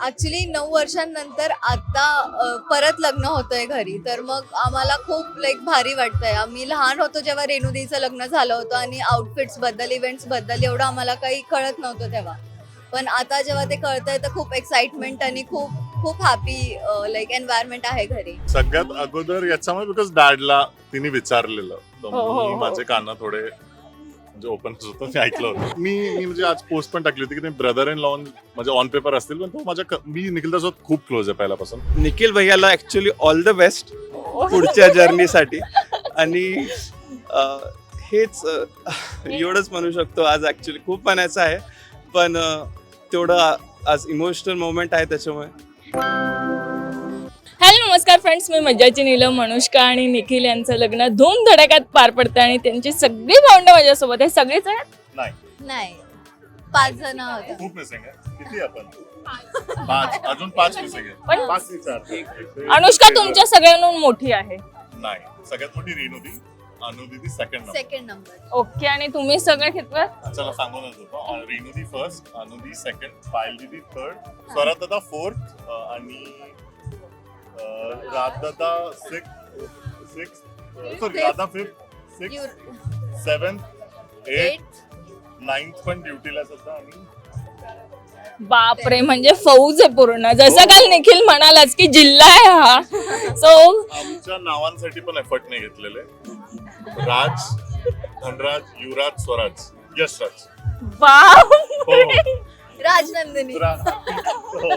Actually 9 वर्षांनंतर आता परत लग्न होतंय घरी, तर मग आम्हाला खूप लाईक भारी वाटतंय. आम्ही लहान होतो जेव्हा रेणुदीचं लग्न झालं होतं आणि आउटफिट्स बद्दल, इव्हेंट्स बद्दल एवढं आम्हाला काही कळत नव्हतं तेव्हा. पण आता जेव्हा ते कळतंय तर खूप एक्साइटमेंट आणि खूप खूप हॅपी लाईक एन्व्हायरमेंट आहे घरी. सगळ्यात अगोदर याच्यामुळे बिकॉज डॅडला तिने विचारलेलं तर हो, हो, मी हो. माझे कान थोडे म्हणजे ओपन होतं मी ऐकलं होतं. मी म्हणजे आज पोस्ट पण टाकली होती की ते ब्रदर इन लॉ म्हणजे ऑन पेपर असतील पण तो मी निखिलदासोबत खूप क्लोज आहे पहिल्यापासून. निखिल भैयाला ऍक्च्युली ऑल द बेस्ट पुढच्या जर्नीसाठी आणि हेच एवढंच म्हणू शकतो. आज ऍक्च्युली खूप म्हणायचं आहे पण तेवढं आज इमोशनल मोमेंट आहे त्याच्यामुळे. हॅलो नमस्कार फ्रेंड्स, मी मज्जाची नीलम. अनुष्का आणि निखिल यांचं लग्न धूमधडाक्यात पार पडतं आणि त्यांची सगळी भावंडं माझ्यासोबत आहे. सगळीच आहेत. नाही 5 जण होते. खूप मिसिंग आहे. किती आपण 5 अजून 5 मिसिंग आहे. पण 5 विचार. अनुष्का तुमच्या सगळ्यांहून मोठी आहे. नाही सगळ्यात मोठी रेणुदी, अनुदिती सेकंड. सेकंड ओके, आणि तुम्ही सगळं कितवं? चला सांगूनच होतो. रेणुदी फर्स्ट, अनुदी सेकंड, पायल दीदी थर्ड, स्वरात दादा फोर्थ आणि Radha six sorry Radha fifth, six, seventh, eight, ninth पण ड्युटीला सुद्धा आणि बापरे, म्हणजे फौज आहे पूर्ण. जसं काल निखिल म्हणालाच की जिल्हा आहे हा. सो आमच्या नावांसाठी पण एफर्ट नाही घेतलेले. राज, धनराज, युवराज, स्वराज, यशराज. वाव. हो. राजनंदिनी. हो.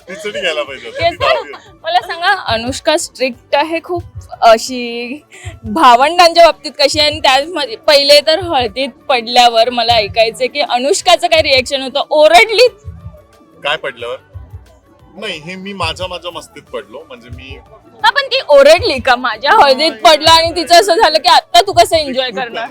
तिचं घ्यायला पाहिजे होतं. Yes, ती दहावी होती. मला सांगा, अनुष्का स्ट्रिक्ट आहे खूप अशी भावंडांच्या बाबतीत कशी आहे? आणि त्यामध्ये पहिले तर हळदीत पडल्यावर मला ऐकायचं की अनुष्काचं काय रिएक्शन होतं? ओरडली? काय पडल्यावर नाही हे मी माझ्या मस्तीत पडलो म्हणजे मी हा, पण ती ओरडली का? माझ्या हळदीत पडला आणि तिचं असं झालं की आता तू कसं एन्जॉय करणार?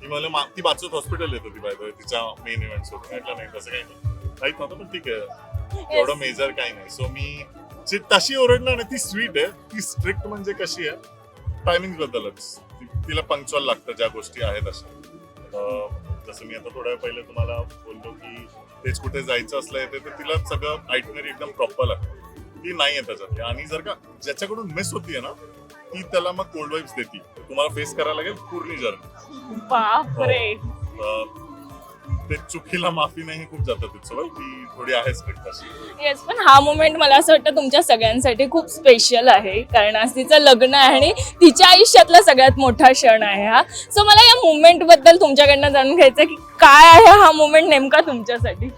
ती मला ती बाजूत हॉस्पिटल येत होती बाय तिच्या मेन इव्हेंट होती. म्हटलं नाही तसं काही नाही काहीच नव्हतं पण ठीक आहे एवढं मेजर काही नाही. सो मी तशी ओरडणार नाही. ती स्वीट आहे. ती स्ट्रिक्ट म्हणजे कशी आहे टायमिंग बद्दलच तिला पंक्च्युअल लागतं ज्या गोष्टी आहेत अशा. जसं मी आता थोड्या वेळ पहिले तुम्हाला बोललो की तेच कुठे जायचं असलं येते तर तिला सगळं आयटनरी एकदम प्रॉपर लागतं. ती नाही आहे त्याच्यात. आणि जर का ज्याच्याकडून मिस होतीये ना ती त्याला मग कोल्ड वाईब्स देती. तुम्हाला फेस करायला लागेल पूर्ण जर्नी. बापरे. ते चुकीला माफी नाही खूप जातं तिच्यासोबत. ती थोडी आहे स्ट्रिक्ट अशी. येस, पण हा मोमेंट मला असं वाटतं तुमच्या सगळ्यांसाठी खूप स्पेशल आहे, कारण आज तिचं लग्न आहे आणि तिच्या आयुष्यातला सगळ्यात मोठा क्षण आहे हा. सो मला या मोमेंट बद्दल तुमच्याकडनं जाणून घ्यायचं की काय आहे हा मोमेंट नेमका तुमच्यासाठी?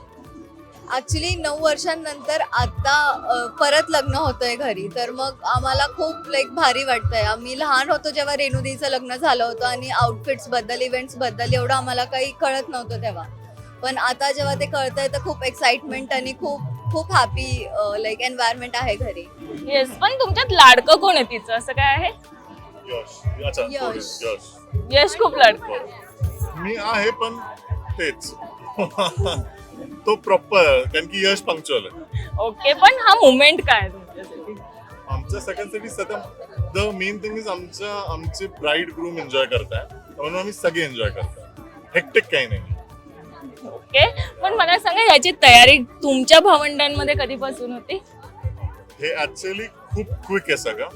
ऍक्च्युली 9 वर्षांनंतर आता परत लग्न होतंय घरी, तर मग आम्हाला खूप लाईक भारी वाटतंय. आम्ही लहान होतो जेव्हा रेणुदीचं लग्न झालं होतं आणि आउटफिट्स बद्दल, इव्हेंट्स बद्दल एवढं आम्हाला काही कळत नव्हतं तेव्हा. पण आता जेव्हा ते कळतंय तर खूप एक्साइटमेंट आणि खूप खूप हॅपी लाईक एन्व्हायरमेंट आहे घरी. येस, पण तुमच्यात लाडकं कोण आहे तिचं? असं काय आहे? यश. अच्छा यश. sorry, यश. यश खूप लाडकं. मी आहे पण तेच तो प्रॉपर कारण की यश पंक्च्युअल आहे. ओके, पण हा मोमेंट काय आहे तुमच्यासाठी? आमच्या सगळ्यांसाठी सध्या द मेन थिंग इज आमचे ब्राईड ग्रूम एन्जॉय करताय म्हणून आम्ही सगळे एन्जॉय करताय. हेक्टिक काही नाही. ओके, पण मला सांगा याची तयारी तुमच्या भावंडांमध्ये कधीपासून होती? हे ऍक्च्युअली खूप क्विक आहे सगळं.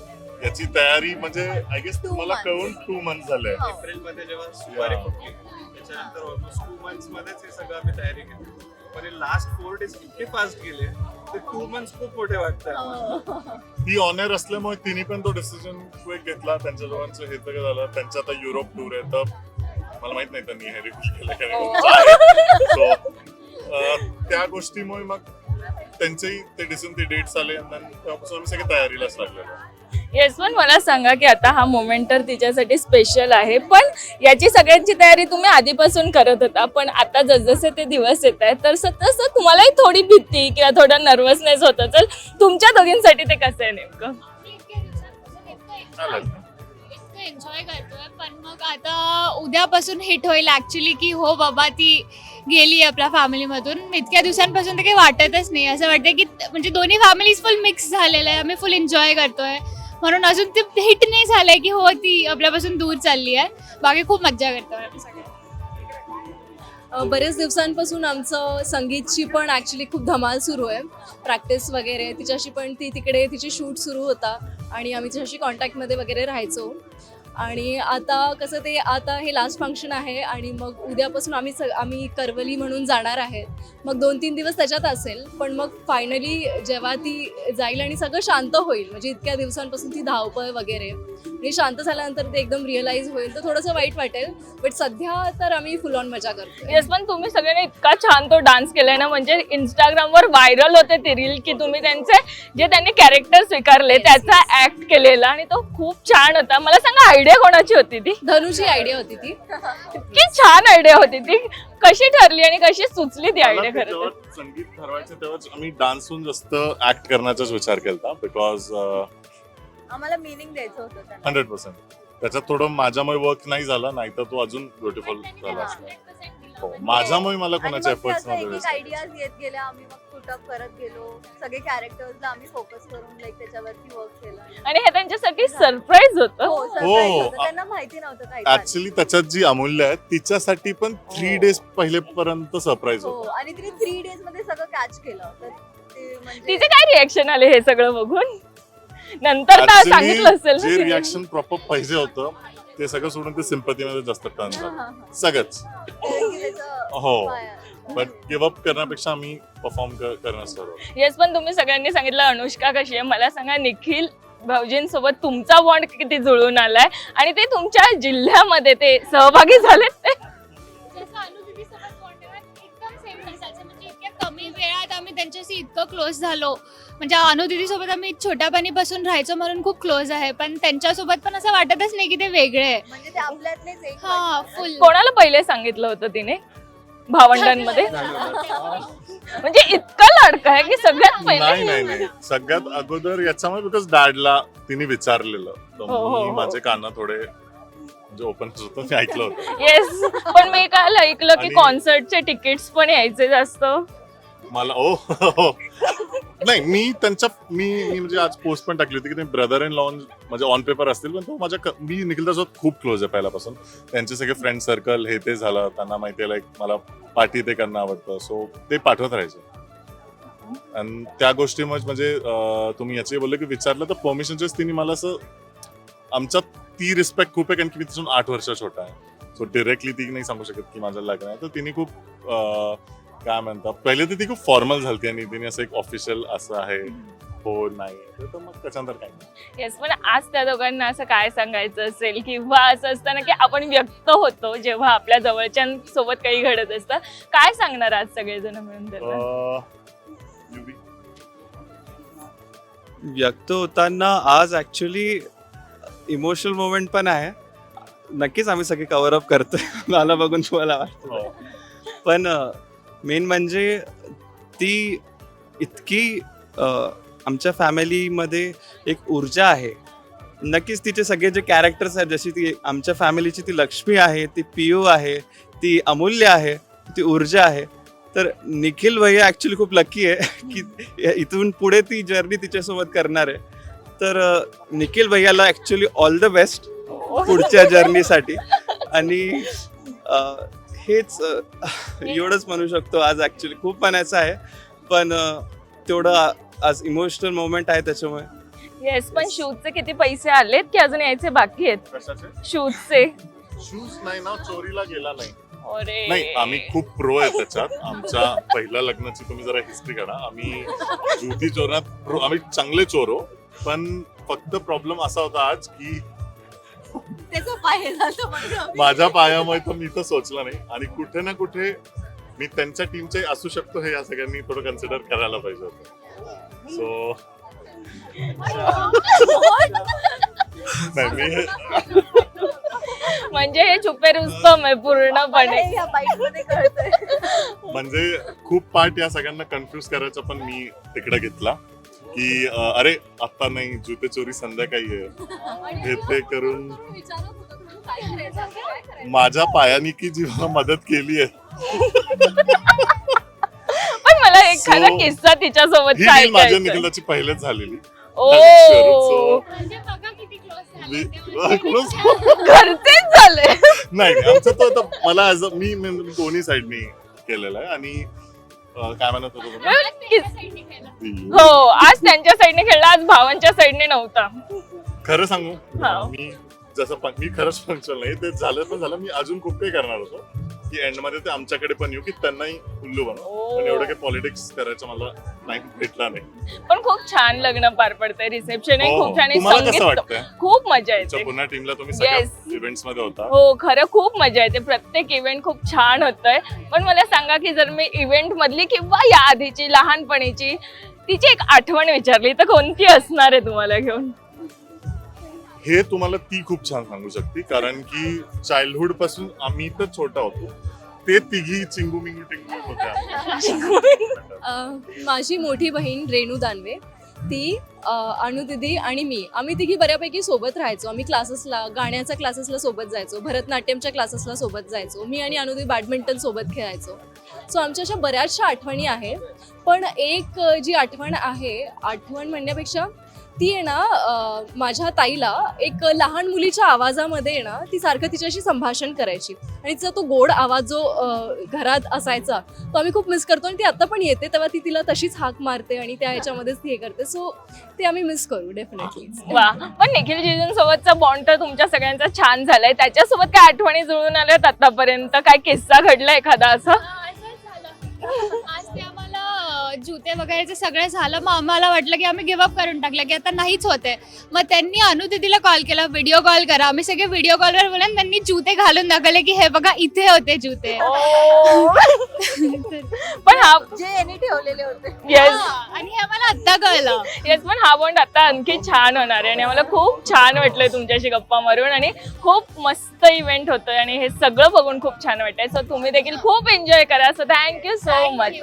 याची तयारी म्हणजे आय गेस 2 तुम्हाला months. कळून 2 मंथ झाले. हो. एप्रिलमध्ये जेव्हा सुपारी फुटली त्याच्यानंतर ऑलमोस्ट 2 मंथ्स मध्येच हे सगळं आम्ही तयारी केली. पण लास्ट 4 डेज इतके फास्ट गेले ते 2 मंथ्स खूप मोठे वाटतात. ती ऑनर असल्यामुळे तिने पण तो डिसिजन क्विक घेतला. त्यांच्या दोघांचं हे सगळं झालं. त्यांचं आता युरोप टूर आहे तर मला माहित नाही त्यांनी हे रिव्हील केलं त्या गोष्टीमुळे मग त्यांचेही ते डिसिजन ते डेट्स आले आणि तेव्हापासून आम्ही सगळे तयारीलाच लागलेलो. येस, पण मला सांगा की आता हा मोमेंट तर तिच्यासाठी स्पेशल आहे, पण याची सगळ्यांची तयारी तुम्ही आधीपासून करत होता, पण आता जसजसे ते दिवस येत आहेत तर तसं तुम्हालाही थोडी भीती किंवा थोडा नर्वसनेस होतं. तर तुमच्या दोघींसाठी ते कसं आहे नेमकं? एन्जॉय करतोय पण मग आता उद्यापासून हिट होईल ऍक्च्युली की हो बाबा ती गेली आपल्या फॅमिलीमधून. इतक्या दिवसांपासून तर काही वाटतच नाही. असं वाटतं की म्हणजे दोन्ही फॅमिलीज फुल मिक्स झालेलं आहे. आम्ही फुल एन्जॉय करतोय म्हणून अजून ते हिट नाही झालंय की हो ती आपल्यापासून दूर चालली आहे. बाकी खूप मज्जा करतोय आम्ही सगळे. बरेच दिवसांपासून आमचं संगीतची पण ॲक्च्युली खूप धमाल सुरू आहे. प्रॅक्टिस वगैरे तिच्याशी पण ती तिकडे तिची शूट सुरू होता आणि आम्ही तिच्याशी कॉन्टॅक्टमध्ये वगैरे राहायचो. आणि आता कसं ते आता हे लास्ट फंक्शन आहे आणि मग उद्यापासून आम्ही करवली म्हणून जाणार आहेत. मग 2-3 दिवस त्याच्यात असेल, पण मग फायनली जेव्हा ती जाईल आणि सगळं शांत होईल, म्हणजे इतक्या दिवसांपासून ती धावपळ वगैरे आणि शांत झाल्यानंतर ते एकदम रिअलाईज होईल, तर थोडंसं वाईट वाटेल. बट सध्या तर आम्ही फुल ऑन मजा करतो. येस, पण तुम्ही सगळ्यांनी इतका छान तो डान्स केलाय ना, म्हणजे इंस्टाग्रामवर व्हायरल होते ते रील की तुम्ही त्यांचे जे त्यांनी कॅरेक्टर स्वीकारले त्याचा ऍक्ट केलेला आणि तो खूप छान होता. मला सांगा, आयडिया कोणाची होती ती? धनुची आयडिया होती ती. इतकी छान आयडिया होती ती, कशी ठरली आणि कशी सुचली ती मला आयडिया? ते खरं जेव्हा संगीत ठरवायचं तेव्हाच आम्ही डान्सहून जास्त ऍक्ट करण्याचाच विचार केला, बिकॉज आम्हाला मिनिंग द्यायचं होतं त्यांना. 100% त्याच्यात थोडं माझ्यामुळे वर्क नाही झालं, नाही तर तो अजून ब्युटिफुल झाला असता. हो, माझ्यामुळे मला आणि कोणाचे मग ते एफर्ट्स असं नव्हते एक waste आयडियाज येत गेल्या, आम्ही मग पुटअप करत गेलो. सगळे कॅरेक्टर्सला आम्ही फोकस करून लाईक त्याच्यावरती वर्क केलं. आणि हे त्यांच्यासाठी सरप्राईज होतं. हो, surprise हो. होतं. त्यांना माहिती नव्हतं काय ऍक्च्युली त्याच्यात जी अमूल्य आहे तिच्यासाठी पण 3 days पहिलेपर्यंत सरप्राईज हो, होतं. आणि तिने 3 days मध्ये सगळं कॅच केलं. तर ते म्हणजे तिचे काय रिएक्शन आले हे सगळं बघून? नंतर तर Actually, सांगितलं असेल ना जे तिने. रिॲक्शन प्रॉपर पाहिजे होतं ते सगळं सोडून ते सिम्पथीमध्ये जास्त टर्न हा, झालं हा, हा. सगळंच. कारण की त्याचं हो. पाय- बट गिव्ह अप करण्यापेक्षा आम्ही परफॉर्म करणं सर्व. येस, पण तुम्ही सगळ्यांनी सांगितलं अनुष्का कशी आहे. मला सांगा, निखिल भाऊजींसोबत तुमचा बॉन्ड किती जुळून आलाय आणि ते तुमच्या जिल्ह्यामध्ये ते सहभागी झालेत ते? जसं अनुदीदीसोबत bond आहे, एकदम सेम तसाच. म्हणजे इतक्या कमी वेळात आम्ही त्यांच्याशी इतकं क्लोज झालो. म्हणजे अनुदीदीसोबत आम्ही छोट्यापणीपासून राहायचो म्हणून खूप क्लोज आहे, पण त्यांच्यासोबत पण असं वाटतच नाही की ते वेगळे आहे. म्हणजे ते आपल्यातलेच एक हा, वाटतं. फुल. कोणाला पहिले सांगितलं होतं तिने भावंडांमध्ये? म्हणजे इतका लाडका आहे की सगळ्यात नाही पहिले. नाही नाही सगळ्यात अगोदर याच्यामुळे बिकॉज डॅडला तिने विचारलेलं, तर हो, हो, मी हो. माझे कान थोडे म्हणजे ओपन होतं, मी ऐकलं होतं. येस, पण मी काल ऐकलं की आणि- कॉन्सर्टचे तिकीट्स पण यायचे जास्त. मला नाही मी म्हणजे आज पोस्ट पण टाकली होती की ते ब्रदर इन लॉ म्हणजे ऑन पेपर असतील, पण तो मी निखिलदासोबत खूप क्लोज आहे पहिल्यापासून. त्यांचे सगळे फ्रेंड सर्कल हे ते झालं, त्यांना माहिती आहे लाईक मला पार्टी ते करणं आवडतं, सो ते पाठवत राहायचे. आणि त्या गोष्टी म्हणजे तुम्ही याचे बोलले की विचारलं तर परमिशनचेच तिने मला असं, आमच्यात ती रिस्पेक्ट खूप आहे कारण की मी तिथून 8 वर्ष छोटा आहे. सो डिरेक्टली ती नाही सांगू शकत की माझं लग्न आहे. तर तिने खूप काय म्हणतात, पहिले तर ती खूप फॉर्मल झालती आणि तिने असं एक ऑफिशियल असं आहे हो नाही, तर मग त्याच्यानंतर काही नाही. येस, पण आज त्या दोघांना असं काय सांगायचं असेल किंवा असं असतं ना की आपण व्यक्त होतो जेव्हा आपल्या जवळच्या सोबत काही घडत असतं, काय सांगणार आज सगळेजण मिळून त्यांना? युवी? व्यक्त होताना आज ॲक्च्युली इमोशनल मोमेंट पण आहे. नक्कीच आम्ही सगळे कव्हर अप करतोय मला बघून तुम्हाला वाटतं, हो. पण मेन म्हणजे ती इतकी आमच्या फॅमिलीमध्ये एक ऊर्जा आहे. नक्कीच तिचे सगळे जे कॅरेक्टर्स आहेत, जशी ती आमच्या फॅमिलीची ती लक्ष्मी आहे, ती पियू आहे, ती अमूल्य आहे, ती ऊर्जा आहे. तर निखिल भैया ॲक्च्युली खूप लकी आहे की इथून पुढे ती जर्नी तिच्यासोबत करणार आहे. तर निखिल भैयाला ॲक्च्युली ऑल द बेस्ट पुढच्या जर्नीसाठी. आणि हेच एवढंच म्हणू शकतो. आज ॲक्च्युली खूप म्हणायचं आहे, पण तेवढं आज इमोशनल मोमेंट आहे त्याच्यामुळे. येस, पण शूजचे किती पैसे आलेत की अजून यायचे बाकी आहेत? कशाचे शूजचे? शूज नाही ना, चोरीला गेला नाही. अरे नाही, आम्ही खूप प्रो आहे त्याच्यात. आमच्या पहिल्या लग्नाची तुम्ही जरा हिस्ट्री काढा. आम्ही जुती चोरात आम्ही चांगले चोर हो, पण फक्त प्रॉब्लेम असा होता आज की त्याचा पाय झाला म्हणून. माझ्या पायामुळे तर मी तर सोचलं नाही, आणि कुठे ना कुठे मी त्यांच्या टीमचे असू शकतो हे या सगळ्यांनी थोडं कन्सिडर करायला पाहिजे होतं. सो नाही मी म्हणजे हे छुपे रुस्तम आहे पूर्णपणे. हे या बाईकमध्ये कळतंय. म्हणजे खूप पार्ट या सगळ्यांना कन्फ्युज करायचा पण मी तिकडे घेतला की अरे आता नाही, जुते चोरी संध्याकाळी आहे, हे ते करून माझ्या पायानी की जी मला मदत केली आहे. पण मला एखादा So, किस्सा तिच्यासोबत ही deal माझ्या ऐकायचा. निखिलाची पहिलेच झालेली. ओ म्हणजे बघा किती क्लोज झाले ते म्हणजे. घरचेच झाले. नाही आमचं तो आता मला मी दोन्ही साईडनी केलेलं आहे आणि काय म्हणत होतो तुम्ही? आज त्यांच्या side ने खेळला. हो आज त्यांच्या साईडने खेळला, आज भावांच्या साईडने नव्हता. खरं सांगू हा. मी जसं मी खरंच पंक्चुअल नाही ते झालं पण झालं. मी अजून खूप काही करणार होतो की एंड मध्ये ते आमच्याकडे पण येऊ की त्यांनाही उल्लू बनव, पण एवढं काही पॉलिटिक्स करायचं मला टाइम भेटला नाही. पण खूप छान लग्न पार पडतंय, रिसेप्शन हो, खूप छान आहे, तुम्हाला कसं संगीत वाटतंय? खूप मजा तुमच्या येते. पुन्हा टीमला तुम्ही Yes. सगळ्या इव्हेंट्स मध्ये होता. हो खरं खूप मजा येते, प्रत्येक इव्हेंट खूप छान होतोय. पण मला सांगा की जर मी इव्हेंट मधली किंवा या आधीची लहानपणीची तिची एक आठवण विचारली तर कोणती असणार आहे तुम्हाला घेऊन? हे तुम्हाला ती खूप छान सांगू शकते कारण की चाइल्डहुड पासून आम्ही तर छोटा होतो, ते तिघी चिंगू मिंगू टिंगू होत्या. माझी मोठी बहीण रेणू दानवे, ती अनु दिदी आणि मी, आम्ही तिघी बऱ्यापैकी सोबत राहायचो. आम्ही क्लासेसला, गाण्याच्या क्लासेसला सोबत जायचो, भरतनाट्यमच्या क्लासेसला सोबत जायचो. मी आणि अनु दिदी बॅडमिंटन सोबत खेळायचो. सो आमच्या अशा बऱ्याचशा आठवणी आहे. पण एक जी आठवण आहे, आठवण म्हणण्यापेक्षा ती आहे ना, माझ्या ताईला एक लहान मुलीच्या आवाजामध्ये आहे ना, ती सारखं तिच्याशी संभाषण करायची आणि तिचा तो गोड आवाज जो घरात असायचा तो आम्ही खूप मिस करतो. आणि ती आता पण येते तेव्हा ती तिला तशीच हाक मारते आणि त्या ह्याच्यामध्येच ती हे करते. सो ते आम्ही मिस करू डेफिनेटली. वा, पण निखिल जीजूंसोबतचा बॉन्ड तर तुमच्या सगळ्यांचा छान झालाय. त्याच्यासोबत काय आठवणी जुळून आल्यात आतापर्यंत? काय किस्सा घडला एखादा असं? असंच झालं. आज ते आम्हाला जुते वगैरेचं सगळं झालं. मग आम्हाला वाटलं की आम्ही गिव्हअप करून टाकलं की आता नाहीच होते. मग त्यांनी अनु दीदीला कॉल केला, व्हिडिओ कॉल करा. आम्ही सगळे व्हिडिओ कॉलवर बोलले आणि त्यांनी जुते घालून दाखवले की हे बघा इथे होते जुते. पण हा जे यांनी ठेवलेले होते. येस आणि हे आम्हाला आत्ता कळलं. येस, पण हा बॉन्ड आता आणखी छान होणार आहे आणि आम्हाला खूप छान वाटलंय तुमच्याशी गप्पा मारून आणि खूप मस्त इव्हेंट होतोय आणि हे सगळं बघून खूप छान वाटतंय. सो तुम्ही देखील खूप एन्जॉय करा. So thank you so much.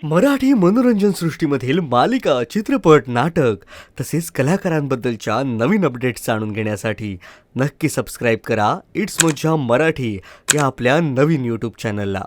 Marathi मनोरंजन सृष्टीमधील मालिका, चित्रपट, नाटक तसेच कलाकारांबद्दलच्या नवीन अपडेट्स जाणून घेण्यासाठी नक्की सबस्क्राईब करा इट्स मज्जा मराठी या आपल्या नवीन यूट्यूब चॅनलला.